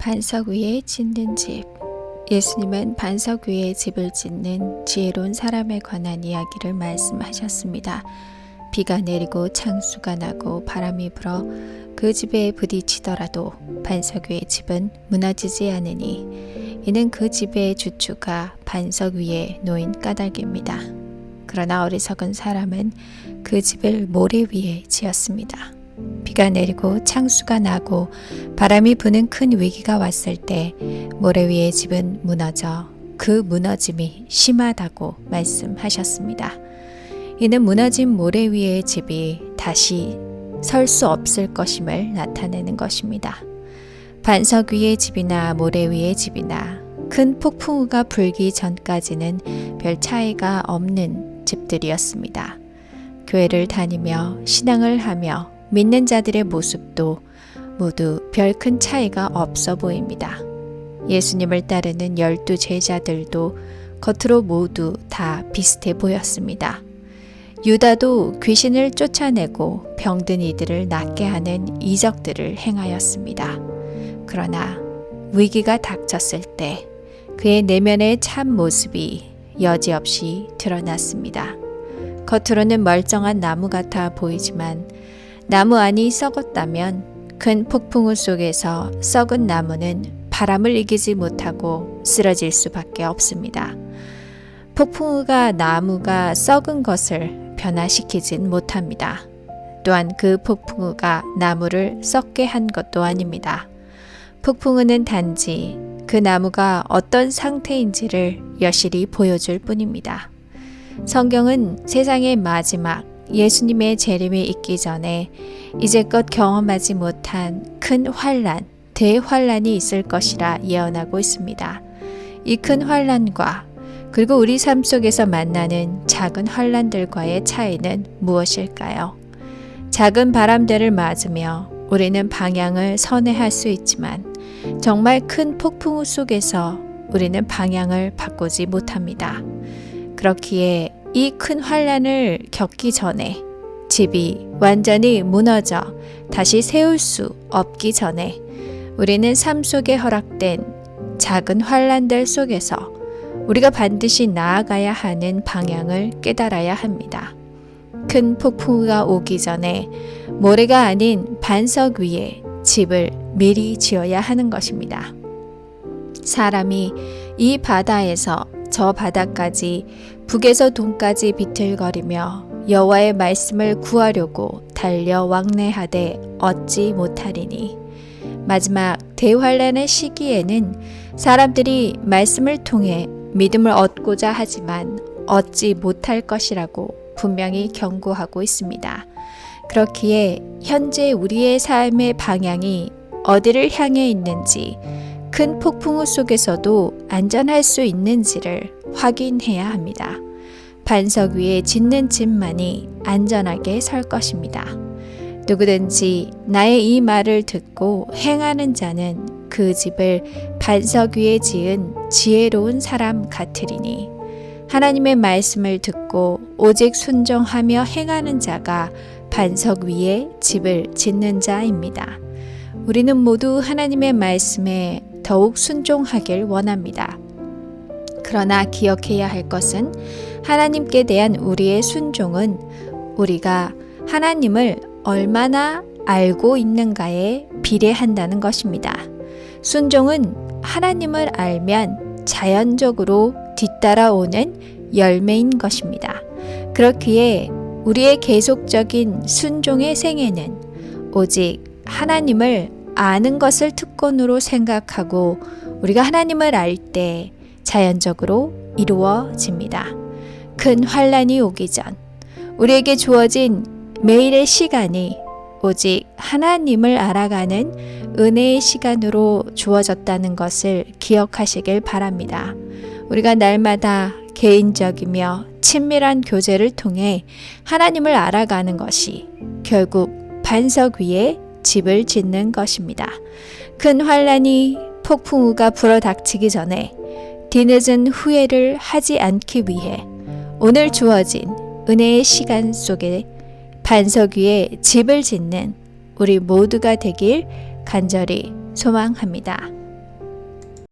반석 위에 짓는 집. 예수님은 반석 위에 집을 짓는 지혜로운 사람에 관한 이야기를 말씀하셨습니다. 비가 내리고 창수가 나고 바람이 불어 그 집에 부딪히더라도 반석 위의 집은 무너지지 않으니 이는 그 집의 주추가 반석 위에 놓인 까닭입니다. 그러나 어리석은 사람은 그 집을 모래 위에 지었습니다. 비가 내리고 창수가 나고 바람이 부는 큰 위기가 왔을 때 모래 위의 집은 무너져 그 무너짐이 심하다고 말씀하셨습니다. 이는 무너진 모래 위의 집이 다시 설 수 없을 것임을 나타내는 것입니다. 반석 위의 집이나 모래 위의 집이나 큰 폭풍우가 불기 전까지는 별 차이가 없는 집들이었습니다. 교회를 다니며 신앙을 하며 믿는 자들의 모습도 모두 별 큰 차이가 없어 보입니다. 예수님을 따르는 12 제자들도 겉으로 모두 다 비슷해 보였습니다. 유다도 귀신을 쫓아내고 병든 이들을 낫게 하는 이적들을 행하였습니다. 그러나 위기가 닥쳤을 때 그의 내면의 참 모습이 여지없이 드러났습니다. 겉으로는 멀쩡한 나무 같아 보이지만 나무 안이 썩었다면 큰 폭풍우 속에서 썩은 나무는 바람을 이기지 못하고 쓰러질 수밖에 없습니다. 폭풍우가 나무가 썩은 것을 변화시키진 못합니다. 또한 그 폭풍우가 나무를 썩게 한 것도 아닙니다. 폭풍우는 단지 그 나무가 어떤 상태인지를 여실히 보여줄 뿐입니다. 성경은 세상의 마지막 예수님의 재림이 있기 전에 이제껏 경험하지 못한 큰 환난, 대환난이 있을 것이라 예언하고 있습니다. 이 큰 환난과 그리고 우리 삶 속에서 만나는 작은 환난들과의 차이는 무엇일까요? 작은 바람들을 맞으며 우리는 방향을 선회할 수 있지만 정말 큰 폭풍우 속에서 우리는 방향을 바꾸지 못합니다. 그렇기에 이 큰 환난을 겪기 전에 집이 완전히 무너져 다시 세울 수 없기 전에 우리는 삶 속에 허락된 작은 환난들 속에서 우리가 반드시 나아가야 하는 방향을 깨달아야 합니다. 큰 폭풍우가 오기 전에 모래가 아닌 반석 위에 집을 미리 지어야 하는 것입니다. 사람이 이 바다에서 저 바다까지 북에서 동까지 비틀거리며 여호와의 말씀을 구하려고 달려 왕래하되 얻지 못하리니 마지막 대환난의 시기에는 사람들이 말씀을 통해 믿음을 얻고자 하지만 얻지 못할 것이라고 분명히 경고하고 있습니다. 그렇기에 현재 우리의 삶의 방향이 어디를 향해 있는지 큰 폭풍우 속에서도 안전할 수 있는지를 확인해야 합니다. 반석 위에 짓는 집만이 안전하게 설 것입니다. 누구든지 나의 이 말을 듣고 행하는 자는 그 집을 반석 위에 지은 지혜로운 사람 같으리니 하나님의 말씀을 듣고 오직 순종하며 행하는 자가 반석 위에 집을 짓는 자입니다. 우리는 모두 하나님의 말씀에 더욱 순종하길 원합니다. 그러나 기억해야 할 것은 하나님께 대한 우리의 순종은 우리가 하나님을 얼마나 알고 있는가에 비례한다는 것입니다. 순종은 하나님을 알면 자연적으로 뒤따라오는 열매인 것입니다. 그렇기에 우리의 계속적인 순종의 생애는 오직 하나님을 아는 것을 특권으로 생각하고 우리가 하나님을 알 때 자연적으로 이루어집니다. 큰 환난이 오기 전 우리에게 주어진 매일의 시간이 오직 하나님을 알아가는 은혜의 시간으로 주어졌다는 것을 기억하시길 바랍니다. 우리가 날마다 개인적이며 친밀한 교제를 통해 하나님을 알아가는 것이 결국 반석 위에 집을 짓는 것입니다. 큰 환난이 폭풍우가 불어닥치기 전에 뒤늦은 후회를 하지 않기 위해 오늘 주어진 은혜의 시간 속에 반석 위에 집을 짓는 우리 모두가 되길 간절히 소망합니다.